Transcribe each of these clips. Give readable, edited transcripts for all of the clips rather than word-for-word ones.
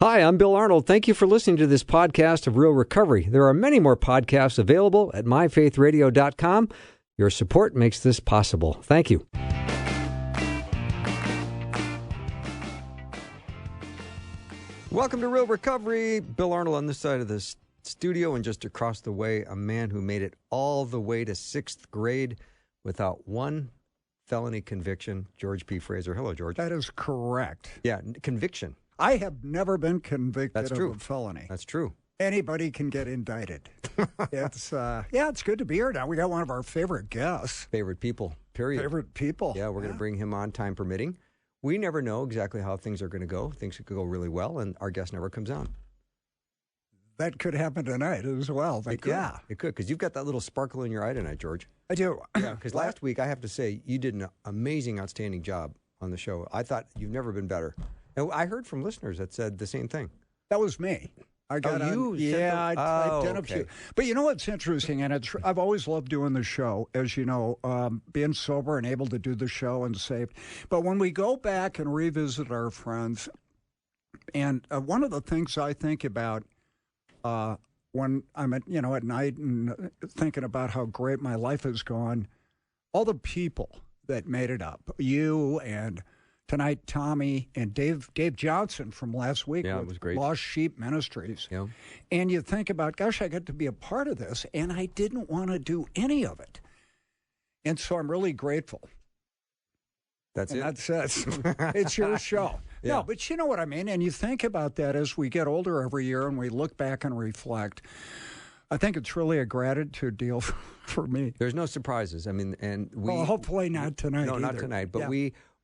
Hi, I'm Bill Arnold. Thank you for listening to this podcast of Real Recovery. There are many more podcasts available at myfaithradio.com. Your support makes this possible. Thank you. Welcome to Real Recovery. Bill Arnold on this side of the studio, and just across the way, a man who made it all the way to 6th grade without one felony conviction, George P. Fraser. Hello, George. That is correct. Yeah, conviction. I have never been convicted of a felony. That's true. Anybody can get indicted. It's good to be here now. We got one of our favorite guests. Favorite people, period. Favorite people. Yeah, we're going to bring him on, time permitting. We never know exactly how things are going to go. Things could go really well, and our guest never comes on. That could happen tonight as well. It could, because you've got that little sparkle in your eye tonight, George. I do. Yeah, because last week, I have to say, you did an amazing, outstanding job on the show. I thought you've never been better. And I heard from listeners that said the same thing. That was me. I got you? I did a okay. few. But you know what's interesting, and I've always loved doing the show, as you know, being sober and able to do the show and safe. But when we go back and revisit our friends, and one of the things I think about when I'm at night and thinking about how great my life has gone, all the people that made it up, you and tonight, Tommy and Dave Johnson from last week it was great. Lost Sheep Ministries. Yeah. And you think about, gosh, I got to be a part of this, and I didn't want to do any of it. And so I'm really grateful. That's it? That's it. It's your show. Yeah. No, but you know what I mean? And you think about that as we get older every year and we look back and reflect. I think it's really a gratitude deal for me. There's no surprises. I mean, and well, hopefully not tonight. No, either. not tonight. But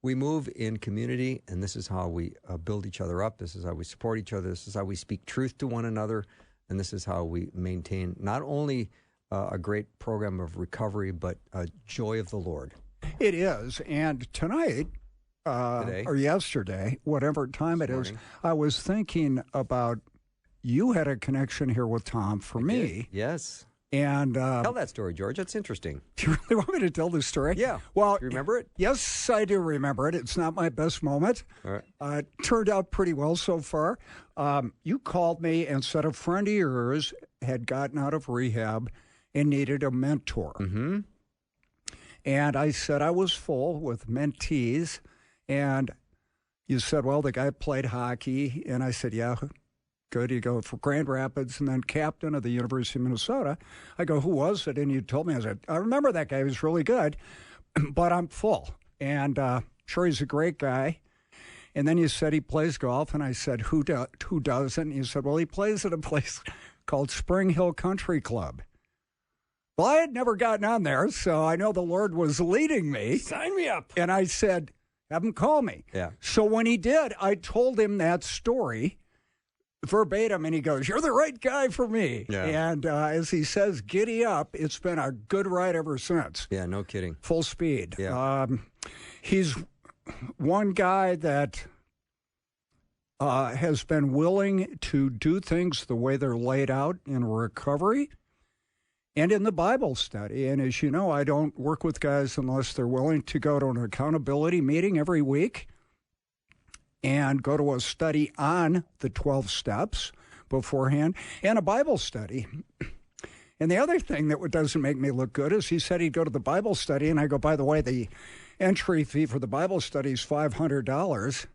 we move in community, and this is how we build each other up. This is how we support each other. This is how we speak truth to one another. And this is how we maintain not only a great program of recovery, but a joy of the Lord. It is. And tonight, Today? or yesterday, whatever time it is, I was thinking about you had a connection here with Tom for me. Yes. And tell that story, George. That's interesting. Do you really want me to tell the story? Yeah. Well, do you remember it? Yes, I do remember it. It's not my best moment. All right. It turned out pretty well so far. You called me and said a friend of yours had gotten out of rehab and needed a mentor. Mm-hmm. And I said I was full with mentees. And you said, well, the guy played hockey. And I said, yeah. Good. You go for Grand Rapids and then captain of the University of Minnesota. I go, who was it? And you told me. I said, I remember that guy. He was really good, but I'm full. And sure, he's a great guy. And then you said he plays golf. And I said, who doesn't? And you said, well, he plays at a place called Spring Hill Country Club. Well, I had never gotten on there, so I know the Lord was leading me. Sign me up. And I said, have him call me. Yeah. So when he did, I told him that story verbatim, and he goes, you're the right guy for me. Yeah. And as he says, giddy up, it's been a good ride ever since. Yeah, no kidding. Full speed. Yeah. He's one guy that has been willing to do things the way they're laid out in recovery and in the Bible study. And as you know, I don't work with guys unless they're willing to go to an accountability meeting every week and go to a study on the 12 steps beforehand, and a Bible study. And the other thing that doesn't make me look good is he said he'd go to the Bible study, and I go, by the way, the entry fee for the Bible study is $500.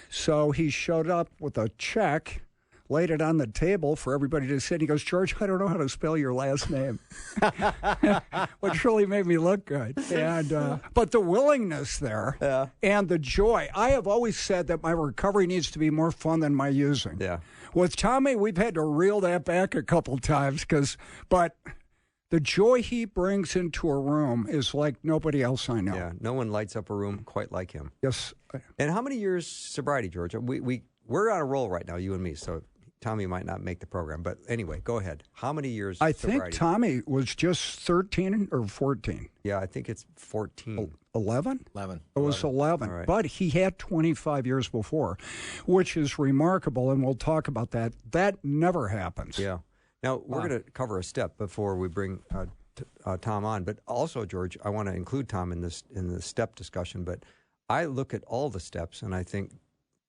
So he showed up with a check, laid it on the table for everybody to see. And he goes, George, I don't know how to spell your last name, which really made me look good. And but the willingness there and the joy. I have always said that my recovery needs to be more fun than my using. Yeah. With Tommy, we've had to reel that back a couple times but the joy he brings into a room is like nobody else I know. Yeah, no one lights up a room quite like him. Yes. And how many years sobriety, George? We're on a roll right now, you and me, so Tommy might not make the program. But anyway, go ahead. How many years I sobriety? think Tommy was just 13 or 14. Yeah, I think it's 14. 11? 11. It was 11. Right. But he had 25 years before, which is remarkable, and we'll talk about that. That never happens. Yeah. Now, we're going to cover a step before we bring Tom on. But also, George, I want to include Tom in the step discussion. But I look at all the steps, and I think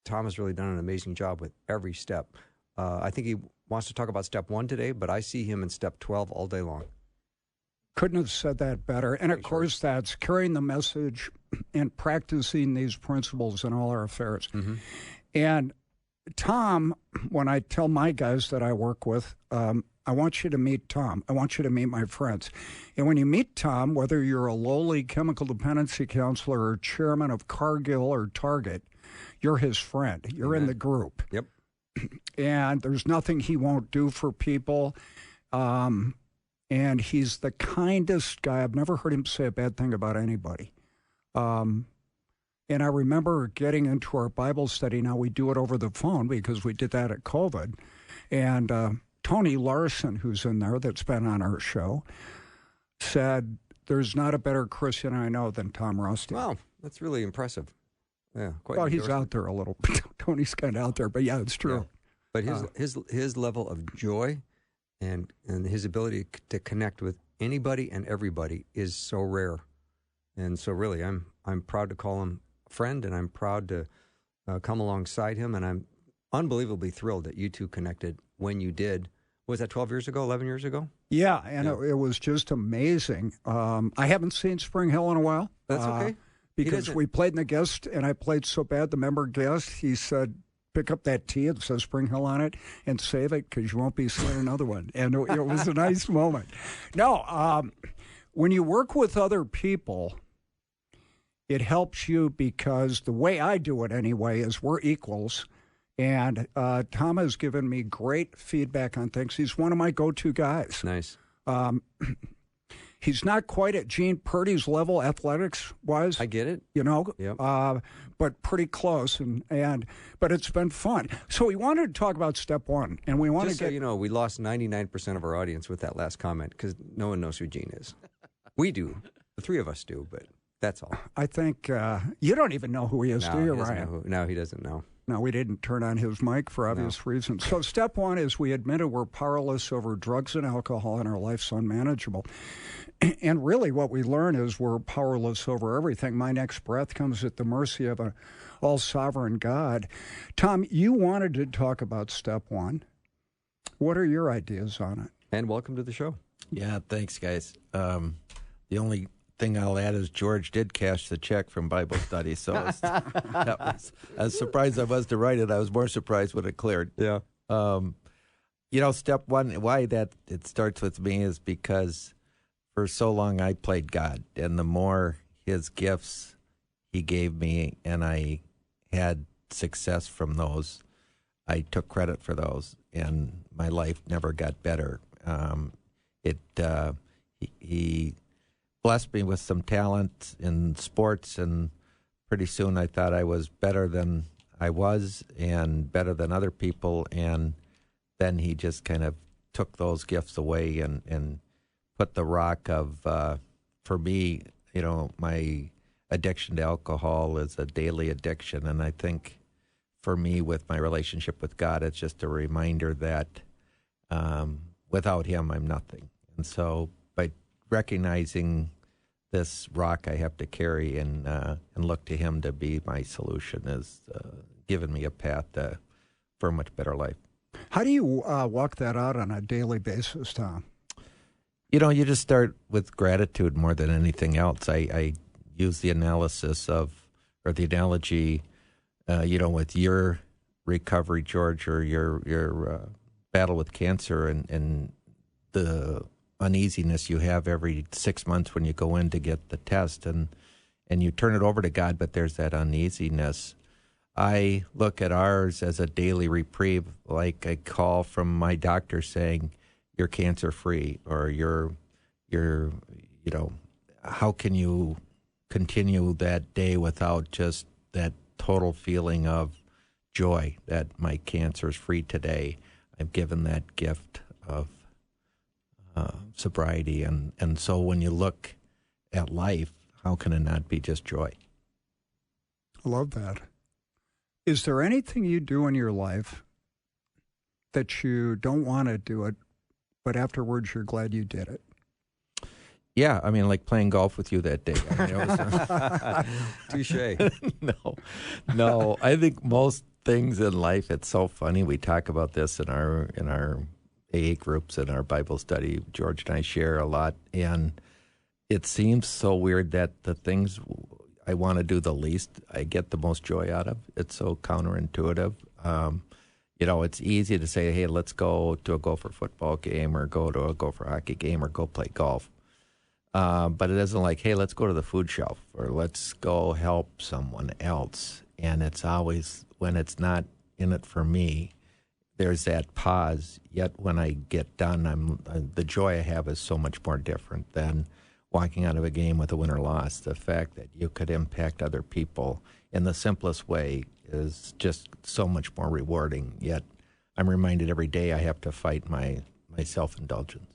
Tom has really done an amazing job with every step. I think he wants to talk about step 1 today, but I see him in step 12 all day long. Couldn't have said that better. And of course, that's carrying the message and practicing these principles in all our affairs. Mm-hmm. And Tom, when I tell my guys that I work with, I want you to meet Tom. I want you to meet my friends. And when you meet Tom, whether you're a lowly chemical dependency counselor or chairman of Cargill or Target, you're his friend. You're in the group. Yep. And there's nothing he won't do for people. And he's the kindest guy. I've never heard him say a bad thing about anybody. And I remember getting into our Bible study. Now we do it over the phone because we did that at COVID. And Tony Larson, who's in there, that's been on our show, said, "There's not a better Christian I know than Tom Rusty." Wow, that's really impressive. Yeah, quite. Well, he's out there a little. Tony's kind of out there, but yeah, it's true. Yeah. But his level of joy and his ability to connect with anybody and everybody is so rare. And so really, I'm proud to call him a friend, and I'm proud to come alongside him, and I'm unbelievably thrilled that you two connected when you did. Was that 12 years ago, 11 years ago? Yeah, and it was just amazing. I haven't seen Spring Hill in a while. That's okay. Because we played in the guest, and I played so bad, the member guest, he said, pick up that tee that says Spring Hill on it and save it because you won't be seeing another one. And it was a nice moment. No, when you work with other people, it helps you because the way I do it anyway is we're equals. And Tom has given me great feedback on things. He's one of my go-to guys. Nice. He's not quite at Gene Purdy's level athletics-wise. I get it. You know, Yep. but pretty close. But it's been fun. So we wanted to talk about step 1, and we want Just to get. So you know, we lost 99% of our audience with that last comment because no one knows who Gene is. We do. The three of us do, but that's all. I think you don't even know who he is, do you, Ryan? No, he doesn't know. No, we didn't turn on his mic for obvious reasons. So step 1 is we admitted we're powerless over drugs and alcohol and our life's unmanageable. And really what we learn is we're powerless over everything. My next breath comes at the mercy of an all-sovereign God. Tom, you wanted to talk about step 1. What are your ideas on it? And welcome to the show. Yeah, thanks, guys. The only thing I'll add is George did cash the check from Bible study, so as surprised I was to write it, I was more surprised when it cleared. Yeah. Step 1, why that it starts with me is because for so long I played God, and the more his gifts he gave me, and I had success from those, I took credit for those, and my life never got better. He blessed me with some talent in sports, and pretty soon I thought I was better than I was and better than other people, and then he just kind of took those gifts away and put the rock of, for me, my addiction to alcohol is a daily addiction, and I think for me with my relationship with God, it's just a reminder that without him, I'm nothing. And so by recognizing this rock I have to carry and look to him to be my solution has given me a path for a much better life. How do you walk that out on a daily basis, Tom? You just start with gratitude more than anything else. I use the analysis or the analogy, with your recovery, George, or your battle with cancer and the uneasiness you have every 6 months when you go in to get the test and you turn it over to God, but there's that uneasiness. I look at ours as a daily reprieve, like a call from my doctor saying, you're cancer free, or you're, how can you continue that day without just that total feeling of joy that my cancer is free today? I've given that gift of sobriety. And so when you look at life, how can it not be just joy? I love that. Is there anything you do in your life that you don't want to do it, but afterwards you're glad you did it? Yeah, I mean, like playing golf with you that day. I mean, Touche. No. I think most things in life. It's so funny. We talk about this in our AA groups and our Bible study. George and I share a lot, and it seems so weird that the things I want to do the least, I get the most joy out of. It's so counterintuitive. It's easy to say, hey, let's go to a Gopher football game or go to a Gopher hockey game or go play golf. But it isn't like, hey, let's go to the food shelf or let's go help someone else. And it's always, when it's not in it for me, there's that pause. Yet when I get done, the joy I have is so much more different than walking out of a game with a win or loss. The fact that you could impact other people in the simplest way is just so much more rewarding. Yet I'm reminded every day I have to fight my self-indulgence.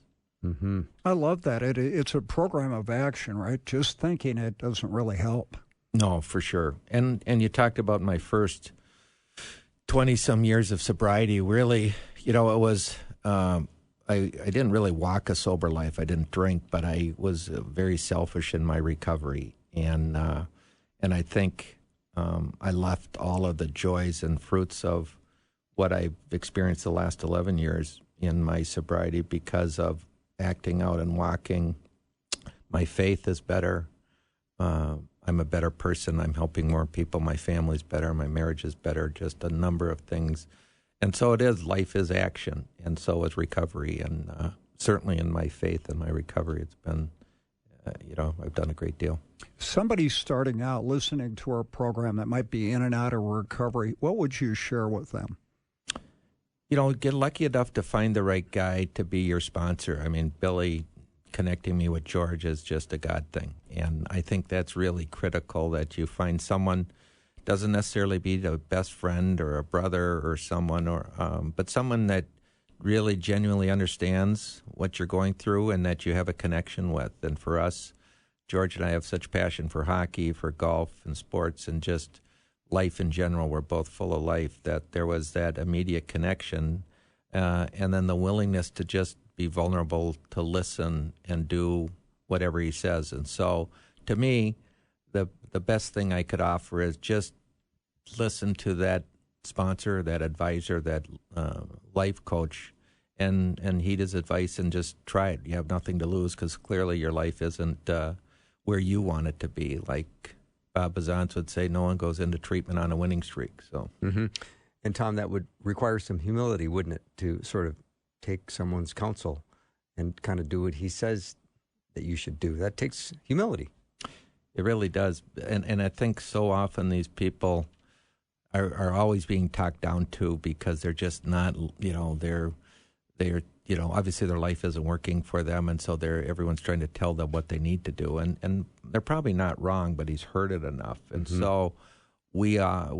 Mm-hmm. I love that. It's a program of action, right? Just thinking it doesn't really help. No, for sure. And you talked about my first 20-some years of sobriety. Really, it was, I didn't really walk a sober life. I didn't drink, but I was very selfish in my recovery. And I think I left all of the joys and fruits of what I've experienced the last 11 years in my sobriety because of acting out and walking. My faith is better. I'm a better person. I'm helping more people. My family's better. My marriage is better. Just a number of things. And so it is. Life is action. And so is recovery. And certainly in my faith and my recovery, it's been, I've done a great deal. Somebody starting out listening to our program that might be in and out of recovery, what would you share with them? Get lucky enough to find the right guy to be your sponsor. I mean, Billy connecting me with George is just a God thing. And I think that's really critical, that you find someone, doesn't necessarily be the best friend or a brother or someone, but someone that really genuinely understands what you're going through and that you have a connection with. And for us, George and I have such passion for hockey, for golf and sports and just life in general. We're both full of life, that there was that immediate connection and then the willingness to just be vulnerable, to listen and do whatever he says. And so to me, the best thing I could offer is just listen to that sponsor, that advisor, that life coach, and heed his advice and just try it. You have nothing to lose because clearly your life isn't where you want it to be. Like Bob Bazance would say, no one goes into treatment on a winning streak. So, And Tom, that would require some humility, wouldn't it, to sort of take someone's counsel and kind of do what he says that you should do. That takes humility. It really does. And I think so often these people are always being talked down to because they're just not, they're obviously their life isn't working for them. And so everyone's trying to tell them what they need to do. And they're probably not wrong, but he's heard it enough. And so we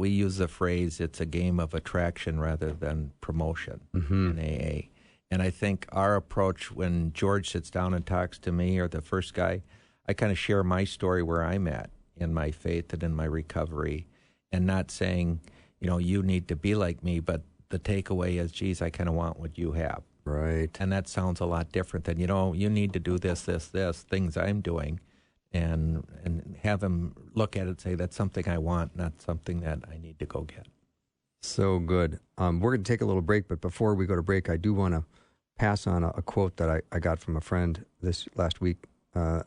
use the phrase, it's a game of attraction rather than promotion in AA. And I think our approach when George sits down and talks to me or the first guy, I kind of share my story where I'm at in my faith and in my recovery and not saying, you need to be like me, but the takeaway is, geez, I kind of want what you have. Right. And that sounds a lot different than, you need to do this, things I'm doing, and have him look at it and say, that's something I want, not something that I need to go get. So good. We're going to take a little break, but before we go to break, I do want to pass on a quote that I got from a friend this last week. The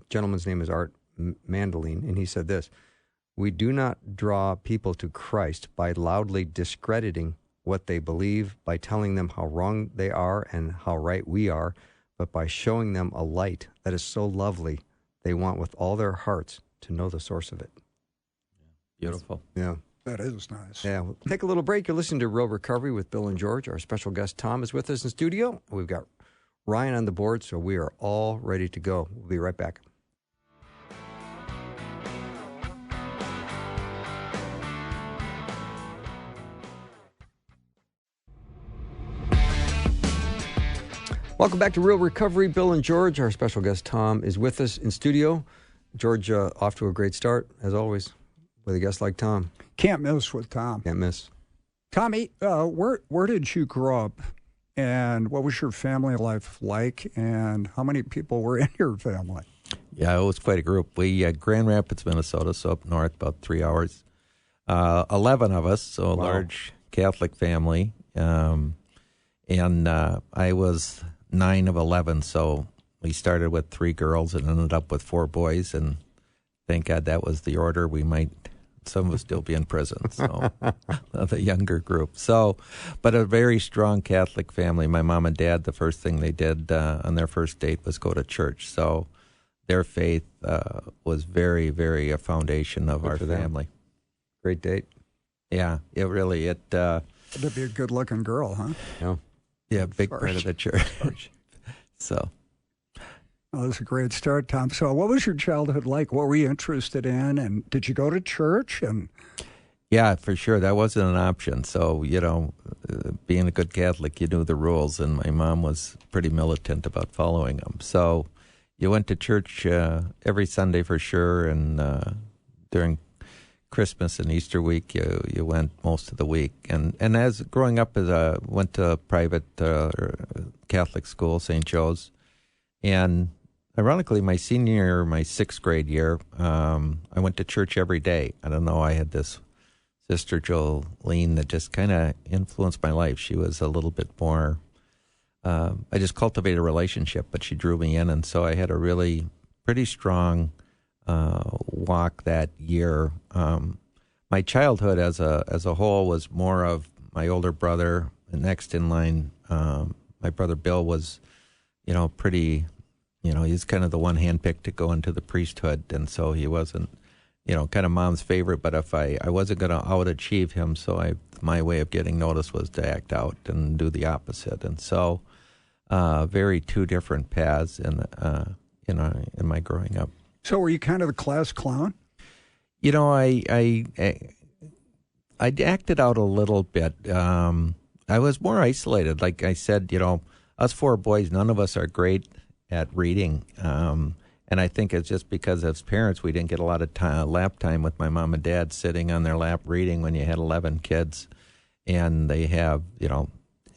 gentleman's name is Art Mandeline, and he said this: "We do not draw people to Christ by loudly discrediting what they believe, by telling them how wrong they are and how right we are, but by showing them a light that is so lovely they want with all their hearts to know the source of it." Beautiful. Yeah. That is nice. Yeah. We'll take a little break. You're listening to Real Recovery with Bill and George. Our special guest, Tom, is with us in studio. We've got Ryan on the board, so we are all ready to go. We'll be right back. Welcome back to Real Recovery. Bill and George. Our special guest, Tom, is with us in studio. George, off to a great start, as always, with a guest like Tom. Can't miss with Tom. Can't miss. Tommy, where did you grow up, and what was your family life like, and how many people were in your family? Yeah, it was quite a group. We Grand Rapids, Minnesota, so up north, about 3 hours. 11 of us, so a Wow. large Catholic family. And I was 9 of 11, so we started with 3 girls and ended up with 4 boys, and thank God that was the order. We might, some would still be in prison, so the younger group. So, but a very strong Catholic family. My mom and dad, the first thing they did on their first date was go to church. So their faith was very, very a foundation of our for them. family. Great date. Yeah, it really, That'd be a good-looking girl, huh? Yeah. yeah, big part of the church. So. Oh, that's a great start, Tom. So what was your childhood like? What were you interested in? And did you go to church? And Yeah, for sure. That wasn't an option. So, being a good Catholic, you knew the rules, and my mom was pretty militant about following them. So you went to church every Sunday for sure, and during Christmas and Easter week, you went most of the week. And as growing up, went to a private Catholic school, St. Joe's, and ironically, my 6th grade year, I went to church every day. I don't know, I had this sister, Jolene, that just kind of influenced my life. She was a little bit more, I just cultivated a relationship, but she drew me in. And so I had a really pretty strong walk that year. My childhood as a whole was more of my older brother. The next in line, my brother Bill was, pretty, he's kind of the one handpicked to go into the priesthood. And so he wasn't, kind of mom's favorite, but if I wasn't going to out-achieve him, so my way of getting noticed was to act out and do the opposite. And so very 2 different paths in my growing up. so were you kind of the class clown? I acted out a little bit. I was more isolated. Like I said, us 4 boys, none of us are great at reading. And I think it's just because as parents, we didn't get a lot of lap time with my mom and dad sitting on their lap reading when you had 11 kids. And they have,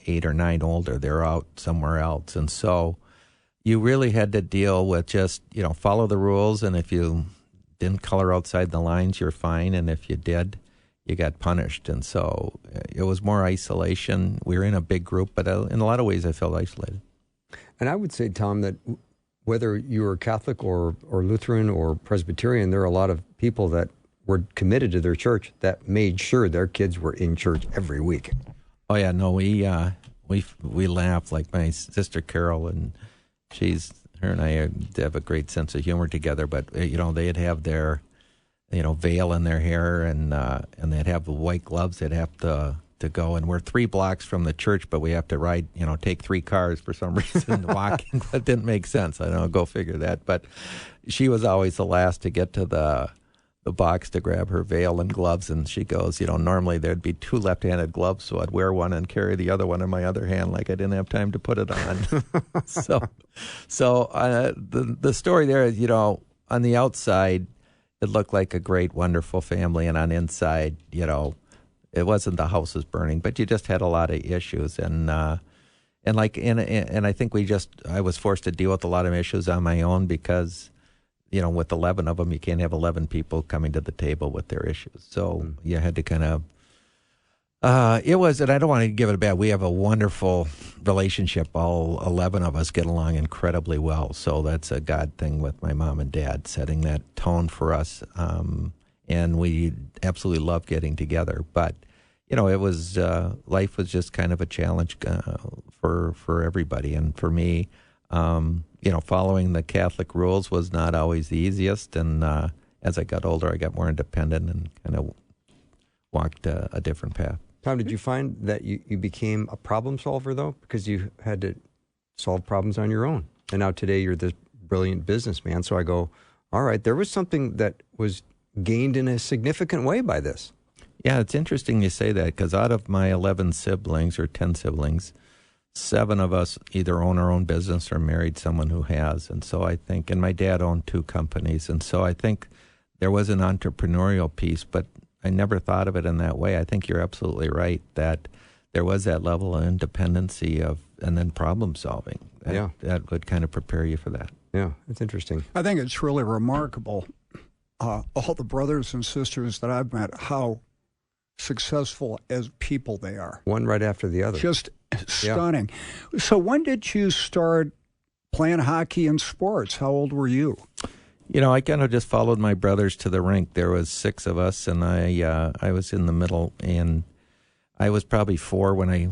8 or 9 older. They're out somewhere else. And so you really had to deal with just, follow the rules. And if you didn't color outside the lines, you're fine. And if you did, you got punished. And so it was more isolation. We were in a big group, but in a lot of ways I felt isolated. And I would say, Tom, that whether you were Catholic or Lutheran or Presbyterian, there are a lot of people that were committed to their church that made sure their kids were in church every week. Oh yeah, no, we laugh, like my sister Carol, and her and I have a great sense of humor together. But they'd have their veil in their hair, and they'd have the white gloves. They'd have to go, and we're 3 blocks from the church, but we have to ride, take 3 cars for some reason, walking. That didn't make sense. I don't know, go figure that. But she was always the last to get to the box to grab her veil and gloves, and she goes, normally there'd be 2 left-handed gloves, so I'd wear one and carry the other one in my other hand, like I didn't have time to put it on. So the story there is, on the outside, it looked like a great, wonderful family, and on inside, it wasn't the house was burning, but you just had a lot of issues, and I think I was forced to deal with a lot of issues on my own because, with 11 of them, you can't have 11 people coming to the table with their issues. So you had to kind of, it was, and I don't want to give it a bad, we have a wonderful relationship. All 11 of us get along incredibly well. So that's a God thing with my mom and dad, setting that tone for us. And we absolutely love getting together. But, it was, life was just kind of a challenge for everybody. And for me, following the Catholic rules was not always the easiest. And as I got older, I got more independent and kind of walked a different path. Tom, did you find that you became a problem solver, though? Because you had to solve problems on your own. And now today you're this brilliant businessman. So I go, all right, there was something that was gained in a significant way by this. Yeah, it's interesting you say that because out of my 11 siblings or 10 siblings, 7 of us either own our own business or married someone who has. And so I think, and my dad owned 2 companies. And so I think there was an entrepreneurial piece, but I never thought of it in that way. I think you're absolutely right that there was that level of independency and then problem solving. That would kind of prepare you for that. Yeah, it's interesting. I think it's really remarkable, all the brothers and sisters that I've met, how successful as people they are. One right after the other. Just stunning. Yeah. So when did you start playing hockey and sports? How old were you? I kind of just followed my brothers to the rink. There was 6 of us, and I was in the middle, and I was probably 4 when I,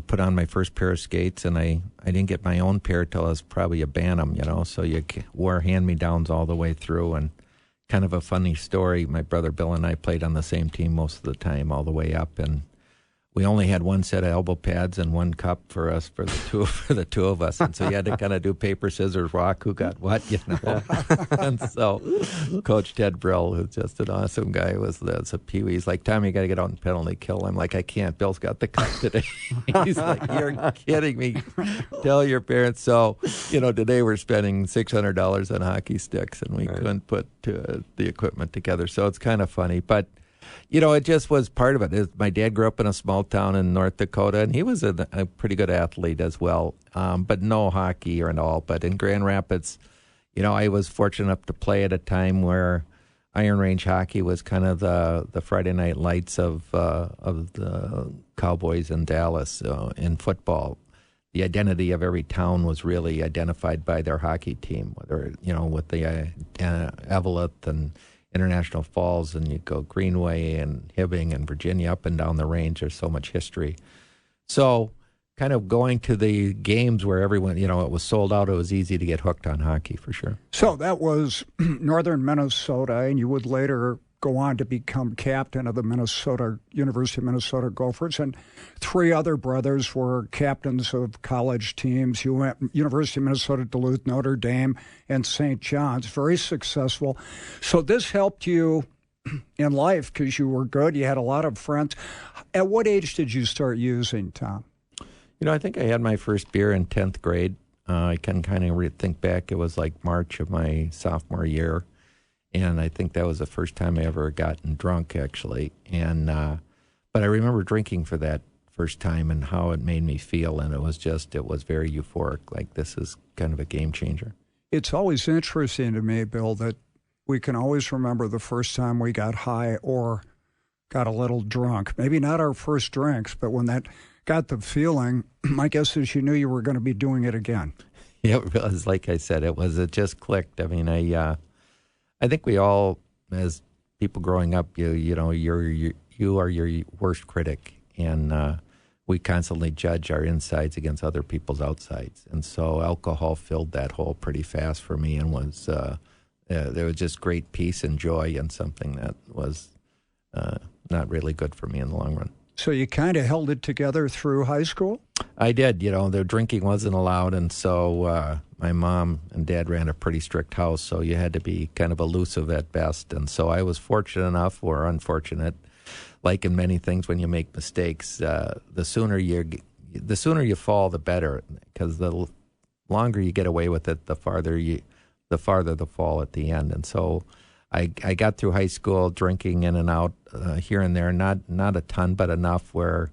put on my first pair of skates, and I didn't get my own pair till I was probably a bantam, so you wore hand-me-downs all the way through. And kind of a funny story, my brother Bill and I played on the same team most of the time all the way up, and we only had one set of elbow pads and one cup for the two of us, and so you had to kind of do paper, scissors, rock, who got what, And so Coach Ted Brill, who's just an awesome guy, was a peewee. He's like, "Tommy, you got to get out and penalty kill." I'm like, "I can't. Bill's got the cup today." He's like, "You're kidding me. Tell your parents." So, today we're spending $600 on hockey sticks, and we couldn't put the equipment together. So it's kind of funny, but. It just was part of it. My dad grew up in a small town in North Dakota, and he was a pretty good athlete as well, but no hockey or at all. But in Grand Rapids, I was fortunate enough to play at a time where Iron Range hockey was kind of the Friday night lights of the Cowboys in Dallas in football. The identity of every town was really identified by their hockey team, whether, with the Eveleth and International Falls, and you go Greenway and Hibbing and Virginia up and down the range. There's so much history. So kind of going to the games where everyone, it was sold out, it was easy to get hooked on hockey for sure. So that was northern Minnesota, and you would later go on to become captain of the University of Minnesota Gophers, and 3 other brothers were captains of college teams. You went University of Minnesota, Duluth, Notre Dame, and St. John's. Very successful. So this helped you in life because you were good. You had a lot of friends. At what age did you start using, Tom? I think I had my first beer in 10th grade. I can kind of think back. It was like March of my sophomore year. And I think that was the first time I ever gotten drunk, actually. And but I remember drinking for that first time and how it made me feel. And it was very euphoric. Like, this is kind of a game changer. It's always interesting to me, Bill, that we can always remember the first time we got high or got a little drunk. Maybe not our first drinks, but when that got the feeling, my guess is you knew you were going to be doing it again. Yeah, it was, like I said, it just clicked. I mean, I think we all, as people growing up, you are your worst critic, and we constantly judge our insides against other people's outsides. And so alcohol filled that hole pretty fast for me, and was there was just great peace and joy in something that was not really good for me in the long run. So you kind of held it together through high school? I did. The drinking wasn't allowed, and so my mom and dad ran a pretty strict house, so you had to be kind of elusive at best. And so I was fortunate enough, or unfortunate, like in many things when you make mistakes, the sooner you fall, the better, because the longer you get away with it, the farther the fall at the end. And so I got through high school drinking in and out here and there, not a ton, but enough where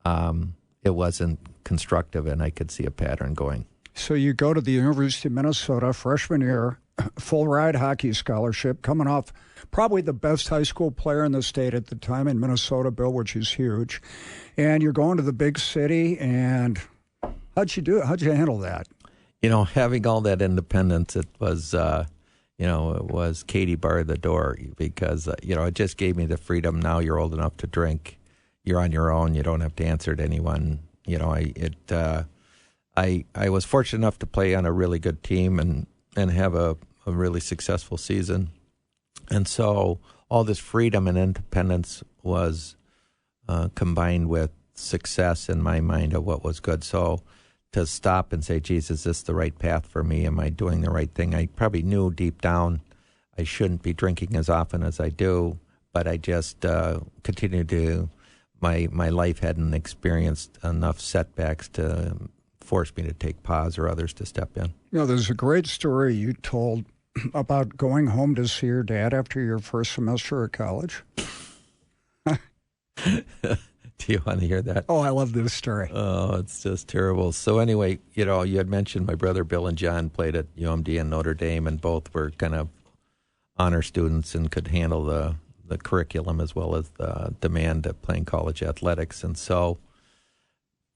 it wasn't constructive, and I could see a pattern going. So you go to the University of Minnesota freshman year, full ride hockey scholarship, coming off probably the best high school player in the state at the time in Minnesota, Bill, which is huge. And you're going to the big city, and how'd you do it? How'd you handle that? Having all that independence, it was, it was Katie barred the door, because, it just gave me the freedom. Now you're old enough to drink. You're on your own. You don't have to answer to anyone. I was fortunate enough to play on a really good team and have a really successful season. And so all this freedom and independence was combined with success in my mind of what was good. So to stop and say, geez, is this the right path for me? Am I doing the right thing? I probably knew deep down I shouldn't be drinking as often as I do, but I just continued to... My life hadn't experienced enough setbacks to force me to take pause or others to step in. There's a great story you told about going home to see your dad after your first semester at college. Do you want to hear that? Oh, I love this story. Oh, it's just terrible. So anyway, you had mentioned my brother Bill and John played at UMD and Notre Dame, and both were kind of honor students and could handle the the curriculum as well as the demand of playing college athletics. And so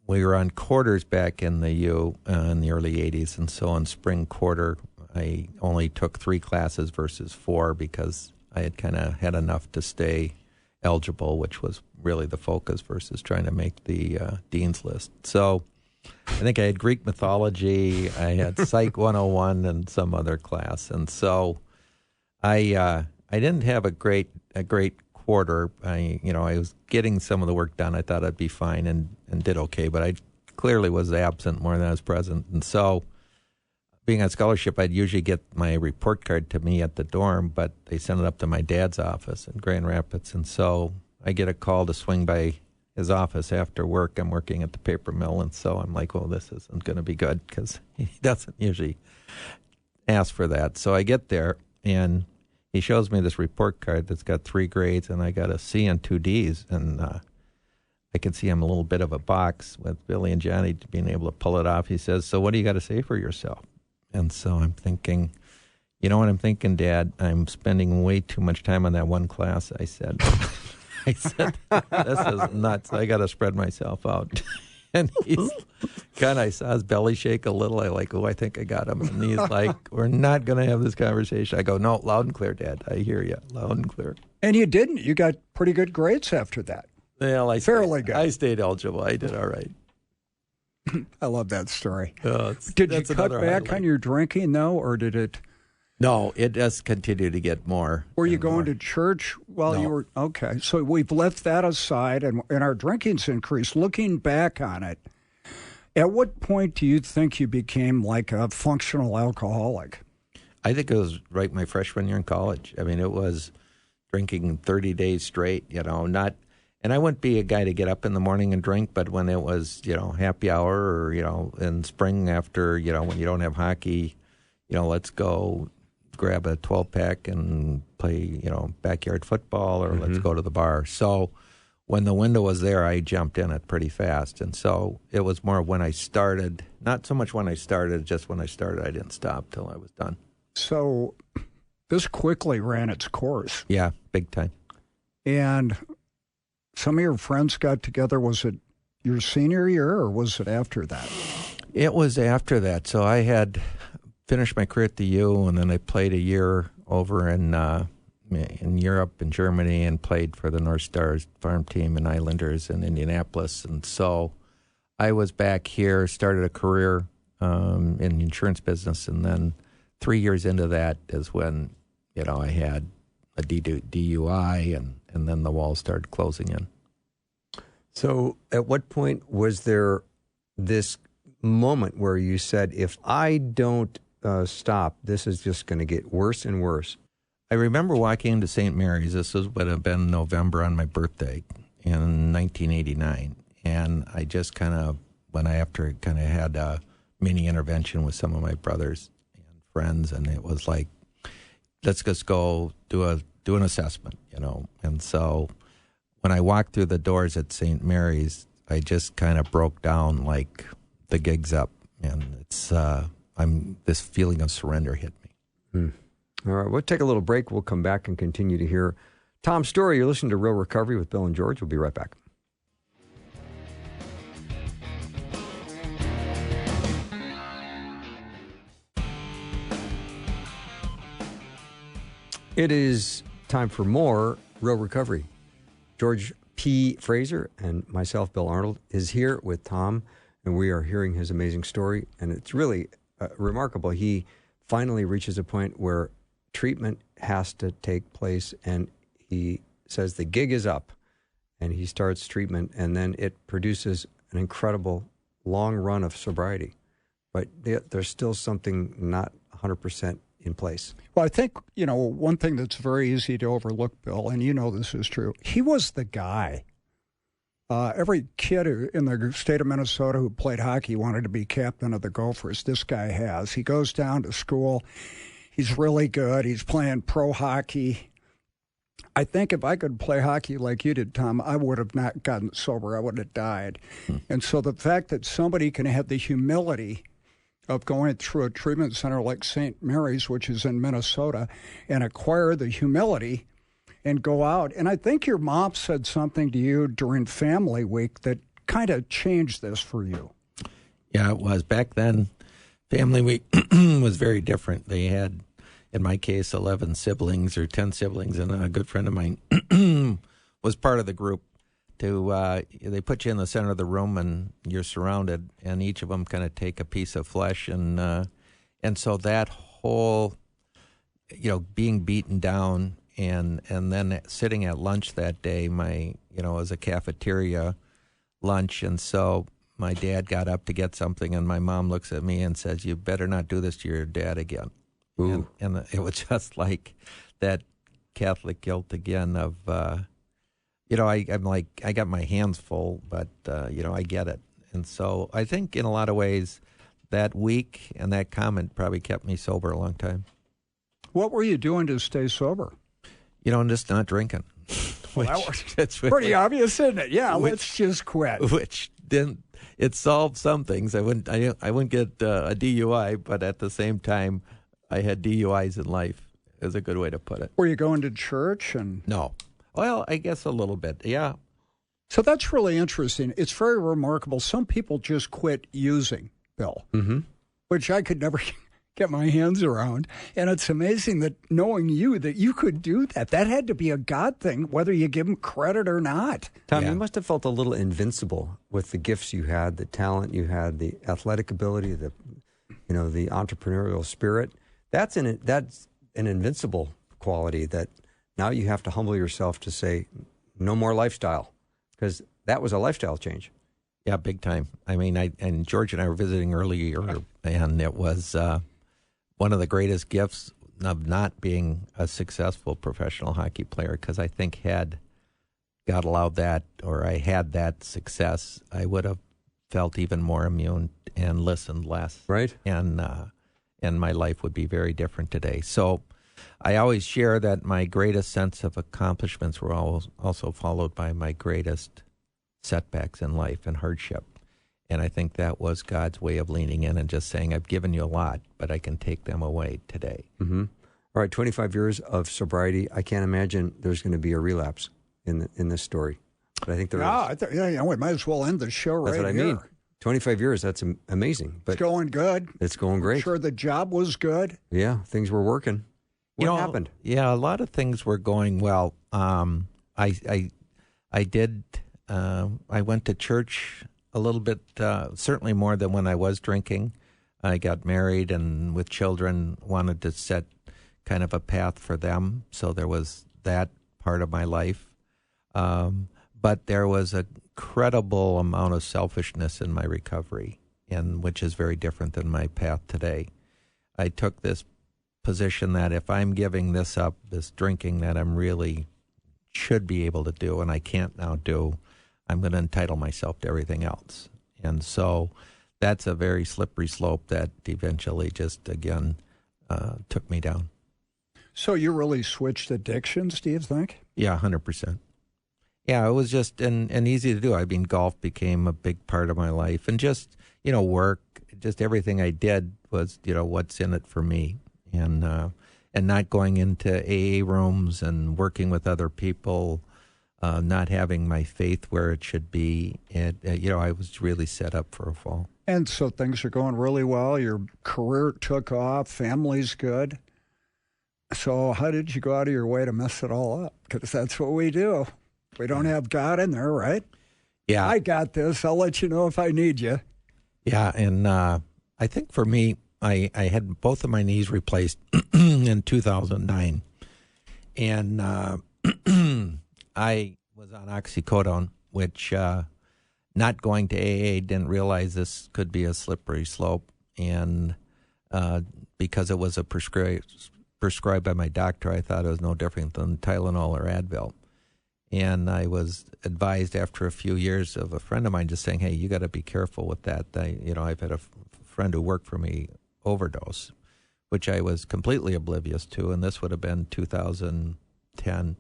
we were on quarters back in the U in the early 80s. And so in spring quarter, I only took 3 classes versus 4 because I had kind of had enough to stay eligible, which was really the focus versus trying to make the dean's list. So I think I had Greek mythology, I had Psych 101, and some other class. And so I didn't have a great quarter. I was getting some of the work done. I thought I'd be fine and did okay, but I clearly was absent more than I was present. And so being on scholarship, I'd usually get my report card to me at the dorm, but they sent it up to my dad's office in Grand Rapids. And so I get a call to swing by his office after work. I'm working at the paper mill, and so I'm like, well, this isn't going to be good because he doesn't usually ask for that. So I get there, and he shows me this report card that's got 3 grades, and I got a C and 2 Ds, and I can see I'm a little bit of a box with Billy and Johnny being able to pull it off. He says, so what do you got to say for yourself? And so I'm thinking, you know what I'm thinking, Dad? I'm spending way too much time on that one class. I said, this is nuts. I got to spread myself out. And he's kind of, I saw his belly shake a little. I like, I think I got him. And he's like, we're not going to have this conversation. I go, no, loud and clear, Dad. I hear you, loud and clear. And you didn't. You got pretty good grades after that. Well, fairly good. I stayed eligible. I did all right. I love that story. Did you cut back on your drinking, though, or did it? No, it does continue to get more. Were you going to church while you were? Okay, so we've left that aside, and our drinking's increased. Looking back on it, at what point do you think you became like a functional alcoholic? I think it was right my freshman year in college. I mean, it was drinking 30 days straight, not... And I wouldn't be a guy to get up in the morning and drink, but when it was, happy hour or, in spring after, when you don't have hockey, let's go grab a 12-pack and play, backyard football or let's go to the bar. So when the window was there, I jumped in it pretty fast. And so it was more when I started, not so much when I started, just when I started, I didn't stop till I was done. So this quickly ran its course. Yeah, big time. And some of your friends got together. Was it your senior year or was it after that? It was after that. So I had finished my career at the U, and then I played a year over in Europe, in Germany, and played for the North Stars farm team and Islanders in Indianapolis. And so I was back here, started a career in the insurance business, and then 3 years into that is when, I had a DUI, and then the walls started closing in. So at what point was there this moment where you said, if I don't stop, this is just going to get worse and worse? I remember walking into St. Mary's. This would have been November on my birthday in 1989. And I just kind of, after had a mini intervention with some of my brothers and friends, and it was like, let's just go do an assessment, And so when I walked through the doors at St. Mary's, I just kind of broke down like the gig's up, and it's this feeling of surrender hit me. All right, we'll take a little break. We'll come back and continue to hear Tom's story. You're listening to Real Recovery with Bill and George. We'll be right back. It is time for more Real Recovery. George P. Fraser and myself, Bill Arnold, is here with Tom, and we are hearing his amazing story. And it's really remarkable. He finally reaches a point where treatment has to take place, and he says the gig is up, and he starts treatment, and then it produces an incredible long run of sobriety. But there's still something not 100% in place. Well, I think, one thing that's very easy to overlook, Bill, and this is true, he was the guy. Every kid in the state of Minnesota who played hockey wanted to be captain of the Gophers. This guy has. He goes down to school. He's really good. He's playing pro hockey. I think if I could play hockey like you did, Tom, I would have not gotten sober. I would have died. And so the fact that somebody can have the humility of going through a treatment center like St. Mary's, which is in Minnesota, and acquire the humility and go out. And I think your mom said something to you during Family Week that kind of changed this for you. Yeah, it was. Back then, Family Week was very different. They had, in my case, 11 siblings or 10 siblings, and a good friend of mine was part of the group. They put you in the center of the room, and you're surrounded, and each of them kind of take a piece of flesh, and so that whole, being beaten down, and then sitting at lunch that day, it was a cafeteria lunch, and so my dad got up to get something, and my mom looks at me and says, "You better not do this to your dad again." And it was just like that Catholic guilt again of, I'm like, I got my hands full, but, I get it. And so I think in a lot of ways that week and that comment probably kept me sober a long time. What were you doing to stay sober? I'm just not drinking. That's pretty obvious, isn't it? Yeah, let's just quit. Which didn't. It solved some things. I wouldn't get a DUI, but at the same time, I had DUIs in life. Is a good way to put it. Were you going to church? No. Well, I guess a little bit. Yeah. So that's really interesting. It's very remarkable. Some people just quit using, Bill, which I could never get my hands around. And it's amazing that knowing you, that you could do that. That had to be a God thing, whether you give him credit or not. Tom, you must have felt a little invincible with the gifts you had, the talent you had, the athletic ability, the entrepreneurial spirit. That's an invincible quality that now you have to humble yourself to say, no more lifestyle, because that was a lifestyle change. Yeah, big time. I mean, and George and I were visiting earlier, and it was one of the greatest gifts of not being a successful professional hockey player, because I think had God allowed that, or I had that success, I would have felt even more immune and listened less. Right. And my life would be very different today. So I always share that my greatest sense of accomplishments were also followed by my greatest setbacks in life and hardship. And I think that was God's way of leaning in and just saying, I've given you a lot, but I can take them away today. Mm-hmm. All right, 25 years of sobriety. I can't imagine there's going to be a relapse in this story. But I think there is. We might as well end the show right here. That's what I mean. 25 years, that's amazing. But it's going good. It's going great. I'm sure the job was good. Yeah, things were working. What happened? Yeah, a lot of things were going well. I went to church a little bit, certainly more than when I was drinking. I got married and with children wanted to set kind of a path for them. So there was that part of my life. But there was a incredible amount of selfishness in my recovery, and which is very different than my path today. I took this position that if I'm giving this up, this drinking that I'm really should be able to do and I can't now do, I'm going to entitle myself to everything else. And so that's a very slippery slope that eventually just, again, took me down. So you really switched addictions, do you think? Yeah, 100%. Yeah, it was just and easy to do. I mean, golf became a big part of my life, and just work, just everything I did was what's in it for me, and not going into AA rooms and working with other people, not having my faith where it should be, and I was really set up for a fall. And so things are going really well. Your career took off. Family's good. So how did you go out of your way to mess it all up? Because that's what we do. We don't have God in there, right? Yeah. I got this. I'll let you know if I need you. Yeah, and I think for me, I had both of my knees replaced in 2009. And I was on oxycodone, which not going to AA, didn't realize this could be a slippery slope. And because it was prescribed by my doctor, I thought it was no different than Tylenol or Advil. And I was advised after a few years of a friend of mine just saying, hey, you got to be careful with that. I've had a friend who worked for me overdose, which I was completely oblivious to, and this would have been 2010.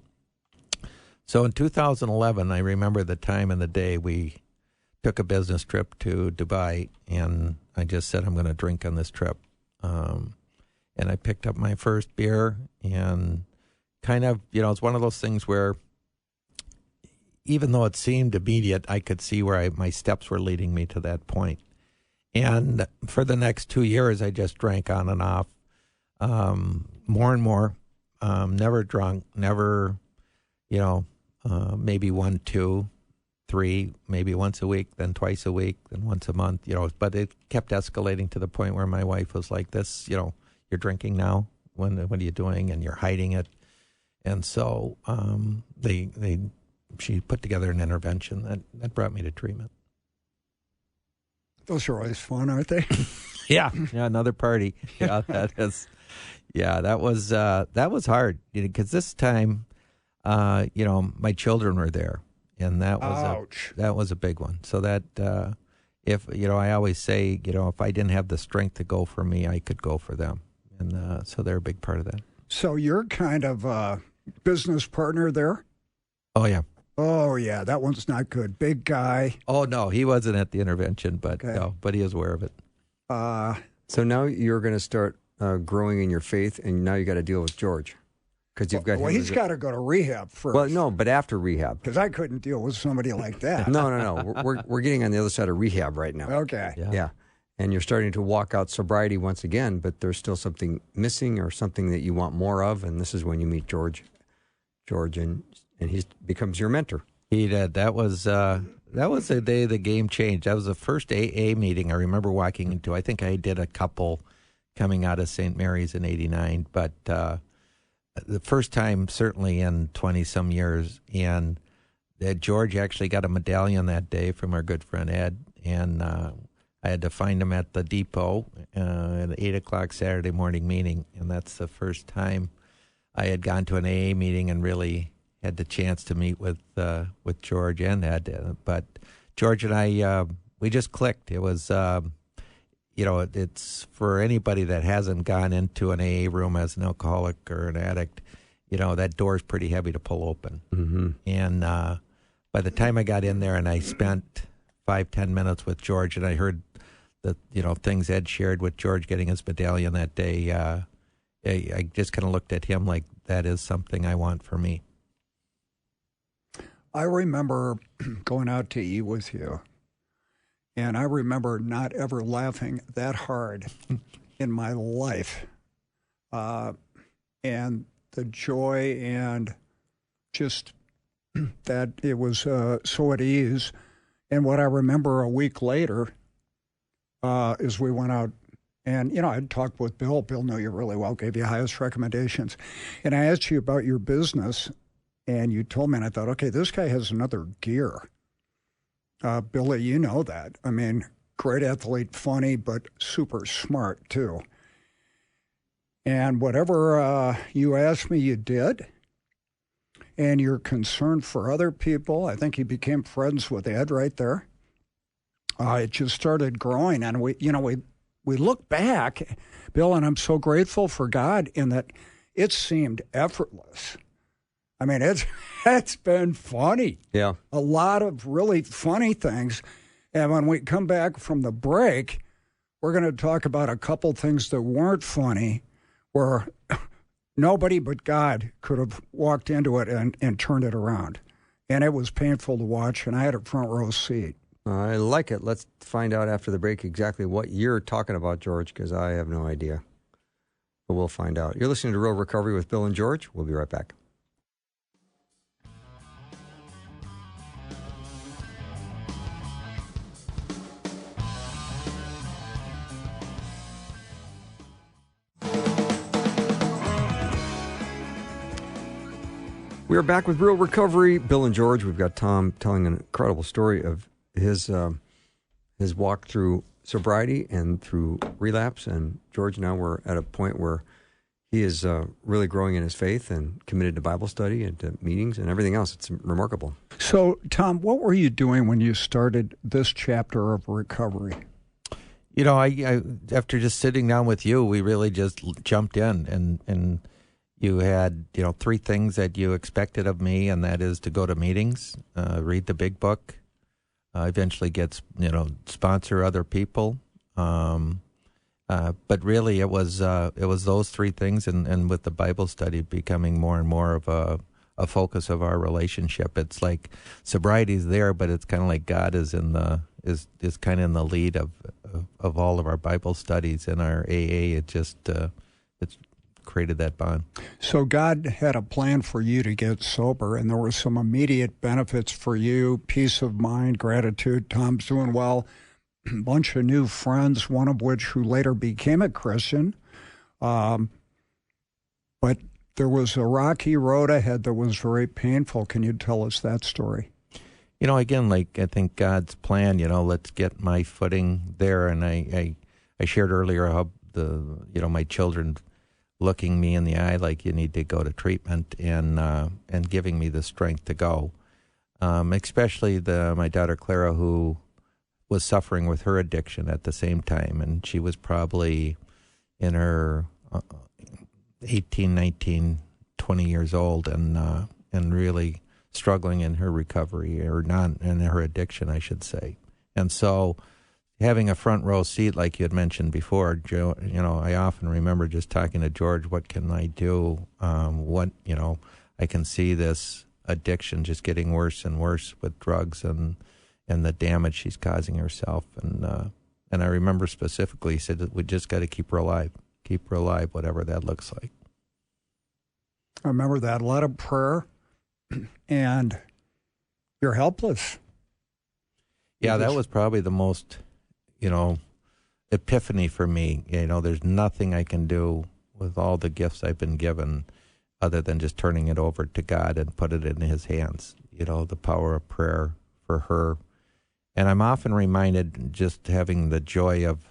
So in 2011, I remember the time and the day we took a business trip to Dubai, and I just said, I'm going to drink on this trip. And I picked up my first beer and kind of, it's one of those things where even though it seemed immediate, I could see where my steps were leading me to that point. And for the next 2 years, I just drank on and off, more and more, never drunk, never, maybe 1, 2, 3, maybe once a week, then twice a week, then once a month, but it kept escalating to the point where my wife was like, this, you're drinking now. What are you doing? And you're hiding it. And so she put together an intervention that brought me to treatment. Those are always fun, aren't they? Yeah, another party. Yeah, that is. Yeah, that was hard because this time, my children were there, and that was a big one. So that if I always say, if I didn't have the strength to go for me, I could go for them, and so they're a big part of that. So you're kind of a business partner there? Oh yeah. Oh, yeah, that one's not good. Big guy. Oh, no, he wasn't at the intervention, but no, but he is aware of it. So now you're going to start growing in your faith, and now you got to deal with George. Because you've got he's got to go to rehab first. Well, no, but after rehab. Because I couldn't deal with somebody like that. No. We're getting on the other side of rehab right now. Okay. Yeah. And you're starting to walk out sobriety once again, but there's still something missing or something that you want more of, and this is when you meet George, and he becomes your mentor. He did. That was the day the game changed. That was the first AA meeting I remember walking into. I think I did a couple coming out of St. Mary's in '89, but the first time certainly in 20-some years. And George actually got a medallion that day from our good friend Ed, and I had to find him at the depot at an 8 o'clock Saturday morning meeting, and that's the first time I had gone to an AA meeting and really had the chance to meet with George and Ed. But George and I, we just clicked. It was, it's for anybody that hasn't gone into an AA room as an alcoholic or an addict, that door's pretty heavy to pull open. Mm-hmm. And by the time I got in there and I spent 5-10 minutes with George and I heard the, things Ed shared with George getting his medallion that day, I just kind of looked at him like, that is something I want for me. I remember going out to eat with you, and I remember not ever laughing that hard in my life. And the joy and just that it was so at ease. And what I remember a week later is we went out, and, I'd talked with Bill. Bill knew you really well, gave you highest recommendations. And I asked you about your business, and you told me, and I thought, okay, this guy has another gear. Billy, you know that. I mean, great athlete, funny, but super smart, too. And whatever you asked me, you did. And your concern for other people, I think you became friends with Ed right there. It just started growing, and we look back, Bill, and I'm so grateful for God in that it seemed effortless. I mean, it's been funny. Yeah. A lot of really funny things. And when we come back from the break, we're going to talk about a couple things that weren't funny, where nobody but God could have walked into it and turned it around. And it was painful to watch, and I had a front row seat. I like it. Let's find out after the break exactly what you're talking about, George, because I have no idea. But we'll find out. You're listening to Real Recovery with Bill and George. We'll be right back. We are back with Real Recovery, Bill and George. We've got Tom telling an incredible story of his walk through sobriety and through relapse. And George, now we're at a point where he is really growing in his faith and committed to Bible study and to meetings and everything else. It's remarkable. So, Tom, what were you doing when you started this chapter of recovery? I after just sitting down with you, we really just jumped in and you had, 3 things that you expected of me, and that is to go to meetings, read the big book, eventually get, sponsor other people, But really, it was those three things, and with the Bible study becoming more and more of a focus of our relationship. It's like sobriety's there, but it's kind of like God is is kind of in the lead of all of our Bible studies and our AA. It just it's created that bond. So God had a plan for you to get sober, and there were some immediate benefits for you: peace of mind, gratitude. Tom's doing well. Bunch of new friends, one of which who later became a Christian. But there was a rocky road ahead that was very painful. Can you tell us that story? Again, like I think God's plan, let's get my footing there. And I shared earlier how my children looking me in the eye like you need to go to treatment and giving me the strength to go. Especially my daughter Clara, who was suffering with her addiction at the same time, and she was probably in her 18, 19, 20 years old, and really struggling in her recovery, or not in her addiction, I should say. And so having a front row seat, like you had mentioned before, Joe, I often remember just talking to George, what can I do? I can see this addiction just getting worse and worse with drugs and the damage she's causing herself. And I remember specifically, he said that we just got to keep her alive, whatever that looks like. I remember that. A lot of prayer, and you're helpless. Yeah, that was probably the most, epiphany for me. There's nothing I can do with all the gifts I've been given other than just turning it over to God and put it in His hands. The power of prayer for her. And I'm often reminded, just having the joy of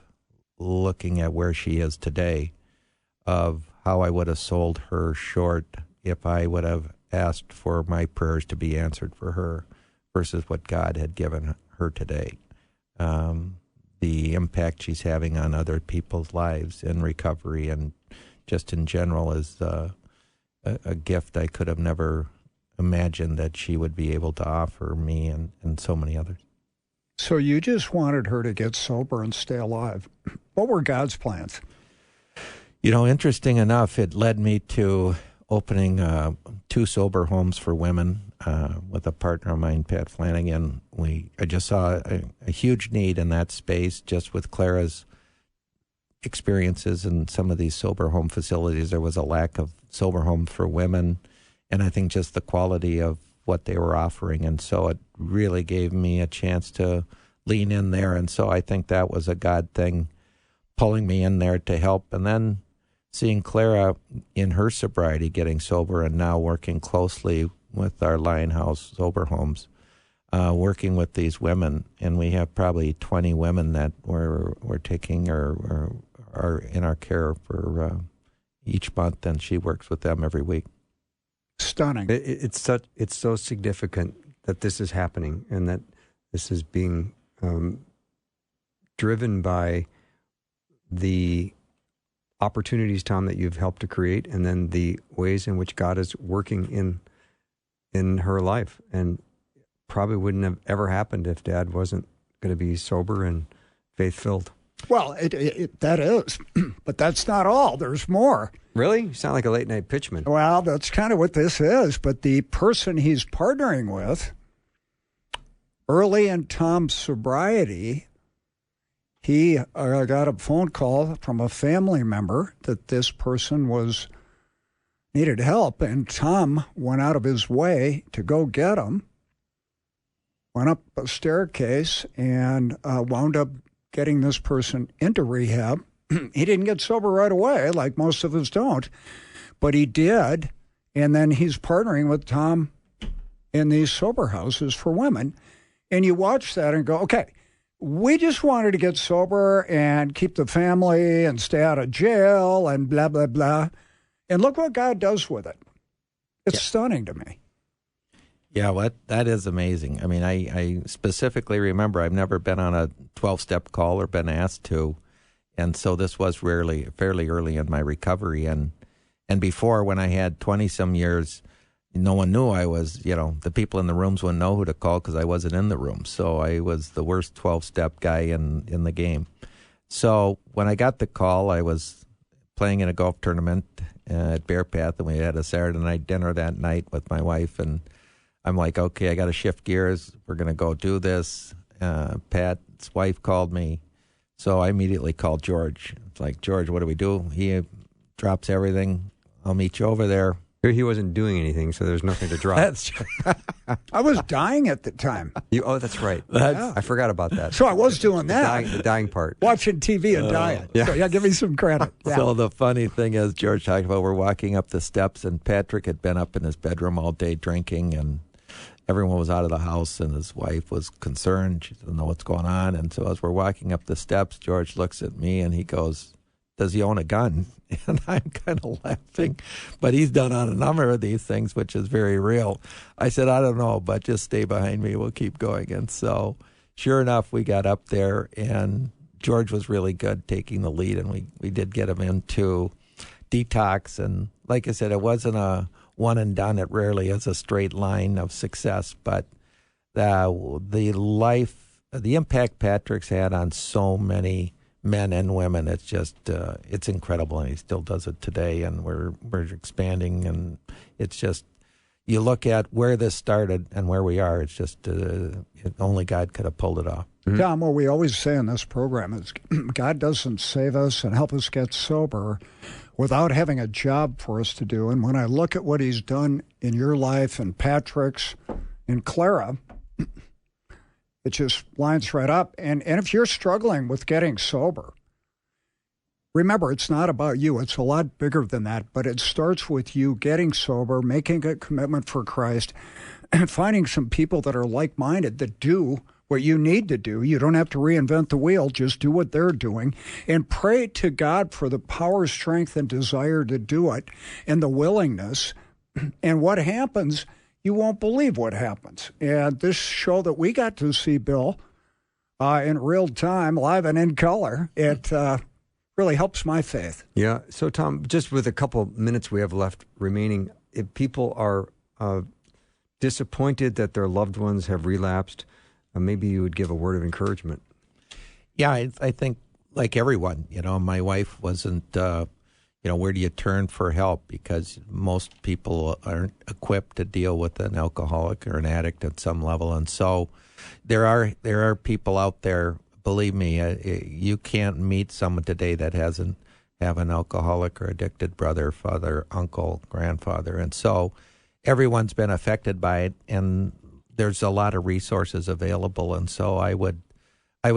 looking at where she is today, of how I would have sold her short if I would have asked for my prayers to be answered for her versus what God had given her today. The impact she's having on other people's lives in recovery and just in general is a gift I could have never imagined that she would be able to offer me and so many others. So you just wanted her to get sober and stay alive. What were God's plans? Interesting enough, it led me to opening 2 sober homes for women with a partner of mine, Pat Flanagan. I just saw a huge need in that space, just with Clara's experiences in some of these sober home facilities. There was a lack of sober homes for women, and I think just the quality of what they were offering. And so it really gave me a chance to lean in there. And so I think that was a God thing, pulling me in there to help. And then seeing Clara in her sobriety getting sober, and now working closely with our Lionhouse Sober Homes, working with these women. And we have probably 20 women that we're taking or are in our care for each month, and she works with them every week. Stunning. It's so significant that this is happening, and that this is being driven by the opportunities, Tom, that you've helped to create, and then the ways in which God is working in her life. And probably wouldn't have ever happened if Dad wasn't going to be sober and faith-filled. Well, that is, but that's not all. There's more. Really? You sound like a late-night pitchman. Well, that's kind of what this is. But the person he's partnering with, early in Tom's sobriety, he got a phone call from a family member that this person needed help, and Tom went out of his way to go get him, went up a staircase, and wound up getting this person into rehab. He didn't get sober right away, like most of us don't, but he did, and then he's partnering with Tom in these sober houses for women. And you watch that and go, okay, we just wanted to get sober and keep the family and stay out of jail and blah, blah, blah. And look what God does with it. It's stunning to me. Yeah, that is amazing. I mean, I specifically remember I've never been on a 12-step call or been asked to. And so this was fairly early in my recovery. And before, when I had 20-some years, no one knew I was, the people in the rooms wouldn't know who to call because I wasn't in the room. So I was the worst 12-step guy in the game. So when I got the call, I was playing in a golf tournament at Bear Path, and we had a Saturday night dinner that night with my wife, and I'm like, okay, I got to shift gears. We're going to go do this. Pat's wife called me, so I immediately called George. It's like, George, what do we do? He drops everything. I'll meet you over there. He wasn't doing anything, so there's nothing to drop. That's true. I was dying at the time. Oh, that's right. Yeah. I forgot about that. So I was doing that. The dying part. Watching TV and dying. yeah. So, yeah, give me some credit. Yeah. So the funny thing is, George talked about we're walking up the steps, and Patrick had been up in his bedroom all day drinking, and everyone was out of the house, and his wife was concerned. She didn't know what's going on. And so as we're walking up the steps, George looks at me, and he goes, does he own a gun? And I'm kind of laughing, but he's done on a number of these things, which is very real. I said, I don't know, but just stay behind me. We'll keep going. And so sure enough, we got up there, and George was really good taking the lead, and we did get him into detox. And like I said, it wasn't a one and done. It rarely is a straight line of success, but the impact Patrick's had on so many men and women, it's just it's incredible, and he still does it today, and we're expanding, and it's just, you look at where this started and where we are, it's just only God could have pulled it off. Mm-hmm. Tom, what we always say in this program is God doesn't save us and help us get sober without having a job for us to do. And when I look at what he's done in your life and Patrick's and Clara, it just lines right up. And if you're struggling with getting sober, remember, it's not about you. It's a lot bigger than that. But it starts with you getting sober, making a commitment for Christ, and finding some people that are like-minded that do what you need to do. You don't have to reinvent the wheel. Just do what they're doing. And pray to God for the power, strength, and desire to do it, and the willingness. And what happens, you won't believe what happens. And this show that we got to see, Bill, in real time, live and in color, it really helps my faith. Yeah. So, Tom, just with a couple minutes we have left remaining, if people are disappointed that their loved ones have relapsed, maybe you would give a word of encouragement. Yeah, I think like everyone, my wife wasn't, where do you turn for help? Because most people aren't equipped to deal with an alcoholic or an addict at some level. And so there are people out there, believe me, you can't meet someone today that hasn't have an alcoholic or addicted brother, father, uncle, grandfather. And so everyone's been affected by it, and there's a lot of resources available. And so I would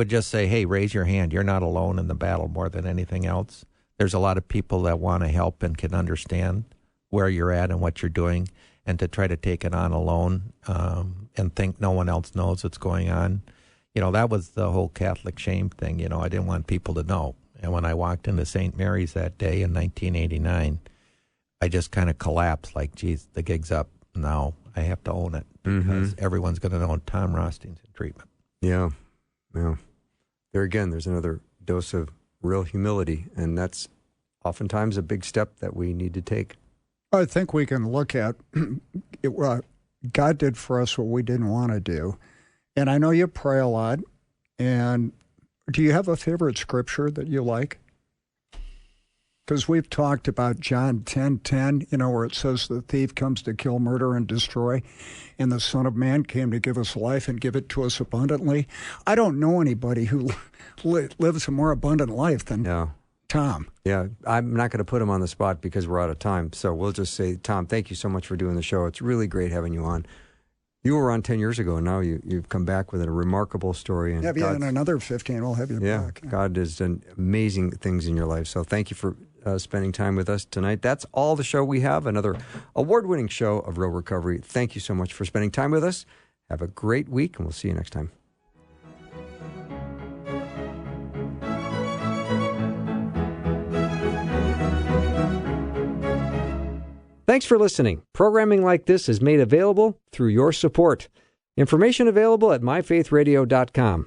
just say, hey, raise your hand. You're not alone in the battle more than anything else. There's a lot of people that want to help and can understand where you're at and what you're doing, and to try to take it on alone and think no one else knows what's going on. That was the whole Catholic shame thing. I didn't want people to know. And when I walked into St. Mary's that day in 1989, I just kind of collapsed like, geez, the gig's up. Now I have to own it because everyone's going to know Tom Rothstein's in treatment. Yeah. There again, there's another dose of real humility, and that's oftentimes a big step that we need to take. I think we can look at God did for us what we didn't want to do. And I know you pray a lot. And do you have a favorite scripture that you like? Because we've talked about John 10:10, where it says the thief comes to kill, murder, and destroy, and the Son of Man came to give us life and give it to us abundantly. I don't know anybody who lives a more abundant life than Tom. Yeah, I'm not going to put him on the spot because we're out of time. So we'll just say, Tom, thank you so much for doing the show. It's really great having you on. You were on 10 years ago, and now you've come back with a remarkable story. And in another 15, we'll have you back. Yeah, God has done amazing things in your life. So thank you for spending time with us tonight. That's all the show we have, another award-winning show of Real Recovery. Thank you so much for spending time with us. Have a great week, and we'll see you next time. Thanks for listening. Programming like this is made available through your support. Information available at myfaithradio.com.